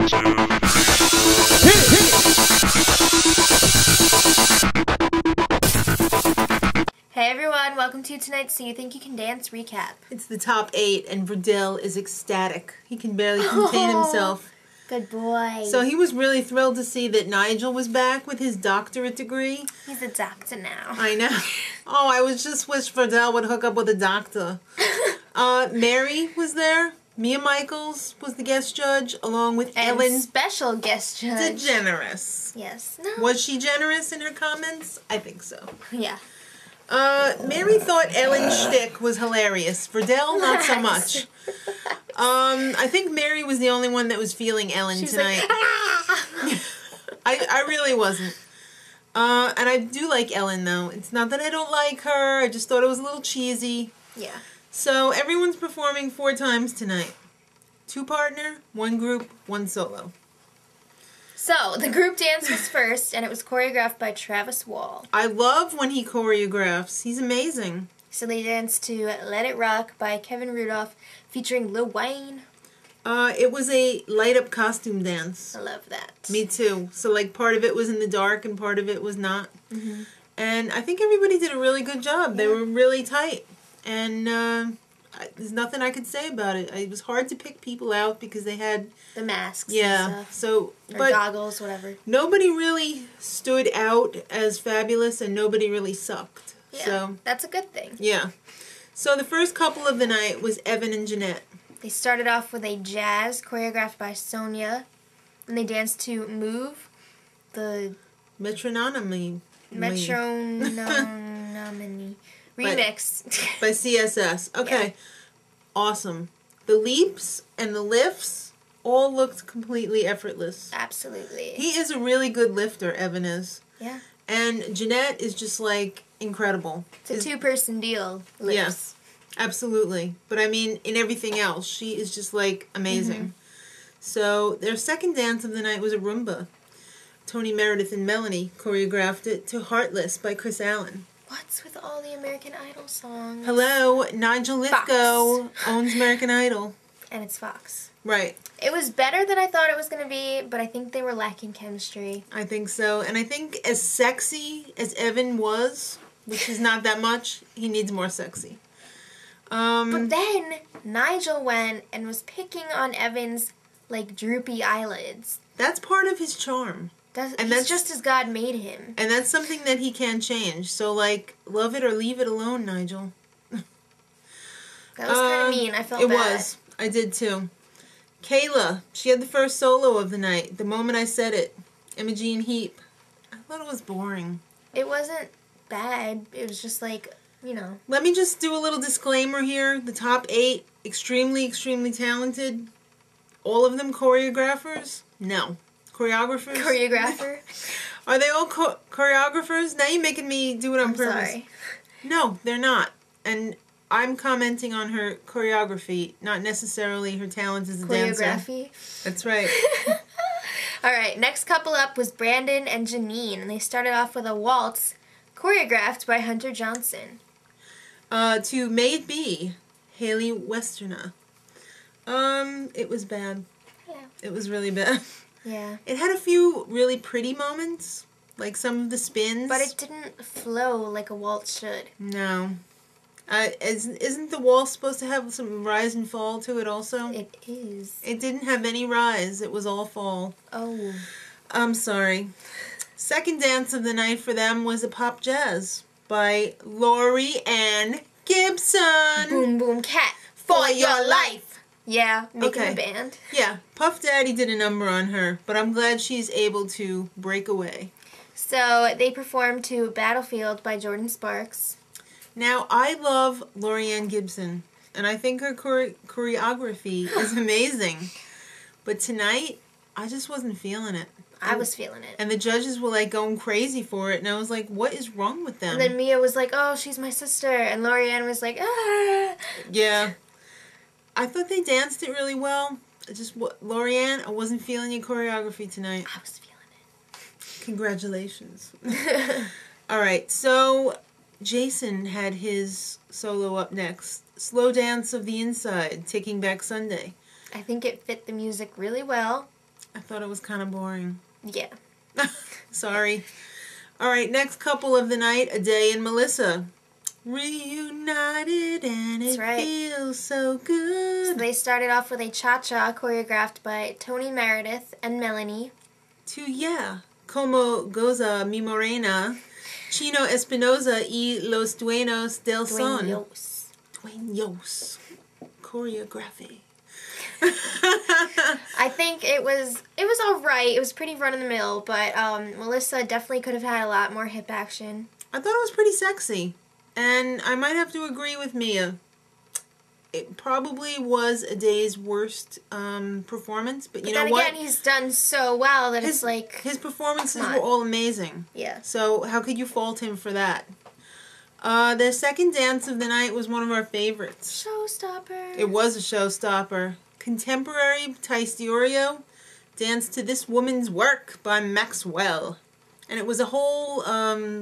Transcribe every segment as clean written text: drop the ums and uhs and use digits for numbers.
Hey everyone, welcome to tonight's So You Think You Can Dance recap. It's the top 8 and Verdell is ecstatic. He can barely contain himself. Good boy. So he was really thrilled to see that Nigel was back with his doctorate degree. He's a doctor now. I know. Oh, I was just wish Verdell would hook up with a doctor. Mary was there. Mia Michaels was the guest judge, along with And Ellen. special guest judge. Degeneres. Yes. No. Was she generous in her comments? I think so. Yeah. Mary thought Ellen's shtick was hilarious. Verdell, not so much. I think Mary was the only one that was feeling Ellen tonight. Like, ah! I really wasn't. And I do like Ellen, though. It's not that I don't like her. I just thought it was a little cheesy. Yeah. So everyone's performing 4 times tonight. 2 partner, 1 group, 1 solo. So, the group dance was first, and it was choreographed by Travis Wall. I love when he choreographs. He's amazing. So they danced to Let It Rock by Kevin Rudolph, featuring Lil Wayne. It was a light-up costume dance. I love that. Me too. So, like, part of it was in the dark and part of it was not. Mm-hmm. And I think everybody did a really good job. Yeah. They were really tight. And there's nothing I could say about it. It was hard to pick people out because they had the masks and stuff. So, or goggles, whatever. Nobody really stood out as fabulous and nobody really sucked. Yeah, so that's a good thing. Yeah. So the first couple of the night was Evan and Janette. They started off with a jazz choreographed by Sonya, and they danced to Move, the Metronomony. remix. By CSS. Okay. Yeah. Awesome. The leaps and the lifts all looked completely effortless. Absolutely. He is a really good lifter, Evan is. Yeah. And Janette is just, like, incredible. It's a 2-person deal. Lifts. Yes. Absolutely. But, I mean, in everything else, she is just, like, amazing. Mm-hmm. So, their second dance of the night was a Rhumba. Tony Meredith and Melanie choreographed it to Heartless by Kris Allen. What's with all the American Idol songs? Hello, Nigel Lithgow owns American Idol. And it's Fox. Right. It was better than I thought it was going to be, but I think they were lacking chemistry. I think so. And I think as sexy as Evan was, which is not that much, he needs more sexy. But then Nigel went and was picking on Evan's, like, droopy eyelids. That's part of his charm. That's just as God made him. And that's something that he can change. So, like, love it or leave it alone, Nigel. That was kind of mean. I felt bad. It was. I did, too. Kayla, she had the first solo of the night. The moment I said it. Imogene Heap. I thought it was boring. It wasn't bad. It was just like, you know. Let me just do a little disclaimer here. The top 8, extremely, extremely talented. All of them choreographers? No. Choreographers? Choreographer? Are they all choreographers? Now you're making me do it on purpose. Sorry. No, they're not. And I'm commenting on her choreography, not necessarily her talent as a dancer. Choreography? That's right. Alright, next couple up was Brandon and Jeannine, and they started off with a waltz choreographed by Hunter Johnson. To Maid B, Hayley Westernra. It was bad. Yeah. It was really bad. Yeah. It had a few really pretty moments, like some of the spins. But it didn't flow like a waltz should. No. Isn't the waltz supposed to have some rise and fall to it also? It is. It didn't have any rise. It was all fall. Oh. I'm sorry. Second dance of the night for them was a pop jazz by Lorieanne Gibson. Boom Boom Cat. For your life. Yeah, making a band. Yeah, Puff Daddy did a number on her, but I'm glad she's able to break away. So they performed to Battlefield by Jordin Sparks. Now, I love Lorieanne Gibson, and I think her choreography is amazing. But tonight, I just wasn't feeling it. I was feeling it. And the judges were, like, going crazy for it, and I was like, what is wrong with them? And then Mia was like, oh, she's my sister, and Lorieanne was like, ah. Yeah. I thought they danced it really well. Lorieanne, I wasn't feeling your choreography tonight. I was feeling it. Congratulations. All right, so Jason had his solo up next. Slowdance of the Inside, Taking Back Sunday. I think it fit the music really well. I thought it was kind of boring. Yeah. Sorry. All right, next couple of the night, Ade and Melissa. Reunited and it feels so good. So they started off with a cha-cha choreographed by Tony Meredith and Melanie. To Yeah, Como Goza Mi Morena, Chino Espinosa y Los Dueños del Son. Dueños. Choreography. I think it was alright. It was pretty run-of-the-mill, but Melissa definitely could have had a lot more hip action. I thought it was pretty sexy. And I might have to agree with Mia. It probably was Ade's worst performance, but you know what? Again, he's done so well that it's like... His performances were all amazing. Yeah. So how could you fault him for that? The second dance of the night was one of our favorites. Showstopper. It was a showstopper. Contemporary Taistorio danced to This Woman's Work by Maxwell. And it was a whole,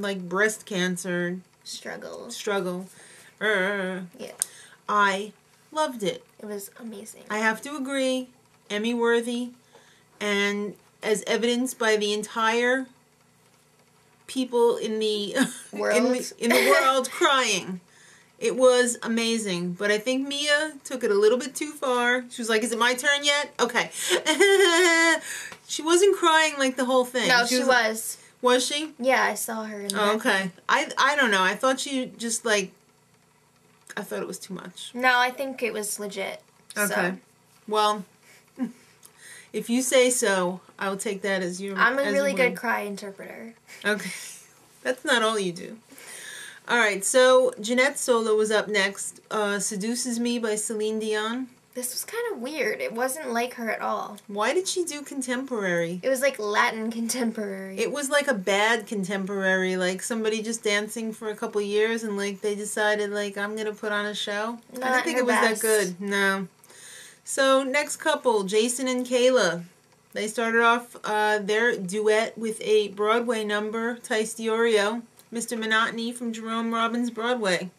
like, breast cancer... Struggle. Yeah. I loved it. It was amazing. I have to agree. Emmy worthy. And as evidenced by the entire people in the world, in the world crying. It was amazing. But I think Mia took it a little bit too far. She was like, is it my turn yet? Okay. She wasn't crying like the whole thing. No, she was. Was she? Yeah, I saw her in the background. Okay. I don't know. I thought she just, like... I thought it was too much. No, I think it was legit. Okay. So. Well, if you say so, I'll take that as your... I'm a really good cry interpreter. Okay. That's not all you do. Alright, so Janette's solo was up next. Seduces Me by Celine Dion. This was kind of weird. It wasn't like her at all. Why did she do contemporary? It was like Latin contemporary. It was like a bad contemporary, like somebody just dancing for a couple years and like they decided like I'm going to put on a show. I didn't think it was that good. No. So next couple, Jason and Kayla. They started off their duet with a Broadway number, Taistorio, Mr. Monotony from Jerome Robbins' Broadway.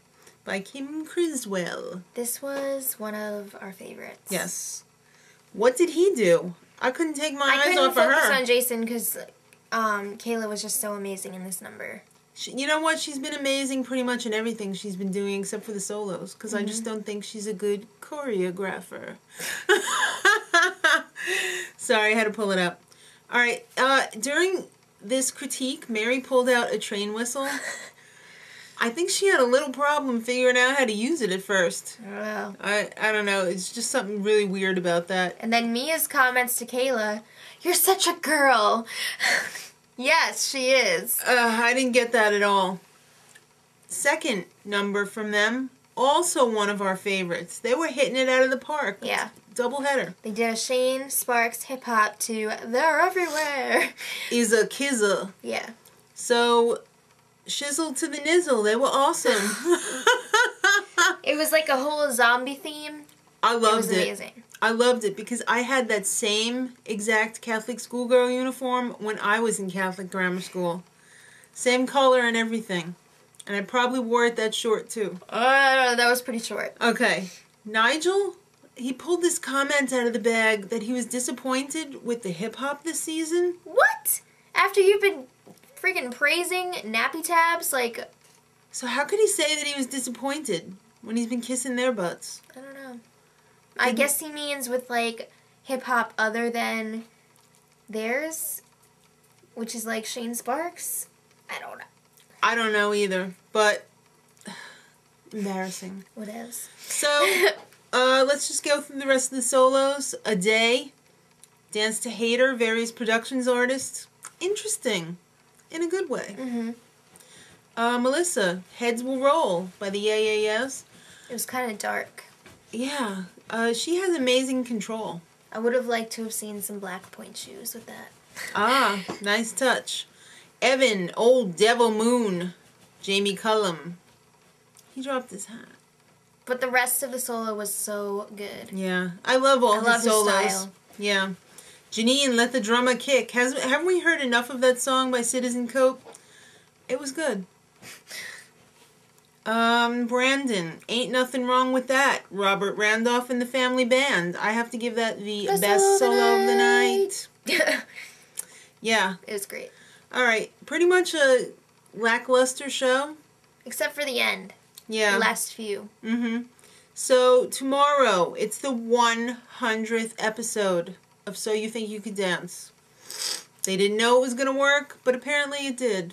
By Kim Criswell. This was one of our favorites. Yes. What did he do? I couldn't take my eyes off of her. I couldn't focus on Jason because Kayla was just so amazing in this number. You know what? She's been amazing pretty much in everything she's been doing except for the solos. Because I just don't think she's a good choreographer. Sorry, I had to pull it up. Alright, during this critique, Mary pulled out a train whistle. I think she had a little problem figuring out how to use it at first. I don't know. I don't know. It's just something really weird about that. And then Mia's comments to Kayla, "You're such a girl." Yes, she is. I didn't get that at all. Second number from them, also one of our favorites. They were hitting it out of the park. Yeah. Double header. They did a Shane Sparks hip hop to "They're Everywhere." Is a kizza. Yeah. So... Shizzle to the nizzle. They were awesome. It was like a whole zombie theme. I loved it. It was amazing. I loved it because I had that same exact Catholic schoolgirl uniform when I was in Catholic grammar school. Same color and everything. And I probably wore it that short too. That was pretty short. Okay. Nigel, he pulled this comment out of the bag that he was disappointed with the hip-hop this season. What? After you've been... freaking praising nappy tabs, like... So how could he say that he was disappointed when he's been kissing their butts? I don't know. I guess he means with, like, hip-hop other than theirs, which is, like, Shane Sparks. I don't know. I don't know either, but... embarrassing. Whatevs. So, let's just go through the rest of the solos. Ade, Dance to Hater, various productions artists. Interesting. In a good way. Melissa, Heads Will Roll by the Yeah. It was kind of dark. Yeah. She has amazing control. I would have liked to have seen some black point shoes with that. Ah, nice touch. Evan, Old Devil Moon, Jamie Cullum. He dropped his hat. But the rest of the solo was so good. Yeah. I love all his solos. His style. Yeah. Jeannine, Let the Drummer Kick. Haven't we heard enough of that song by Citizen Cope? It was good. Brandon, Ain't Nothing Wrong With That. Robert Randolph and the Family Band. I have to give that the best solo of the night. Yeah. It was great. All right. Pretty much a lackluster show. Except for the end. Yeah. The last few. Mm-hmm. So, tomorrow, it's the 100th episode of So You Think You Could Dance. They didn't know it was going to work, but apparently it did.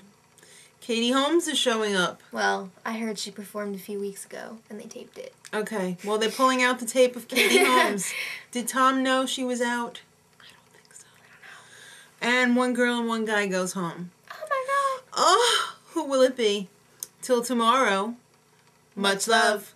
Katie Holmes is showing up. Well, I heard she performed a few weeks ago, and they taped it. Okay. Well, they're pulling out the tape of Katie Holmes. Did Tom know she was out? I don't think so. I don't know. And one girl and one guy goes home. Oh, my God. Oh, who will it be? Till tomorrow. Much love.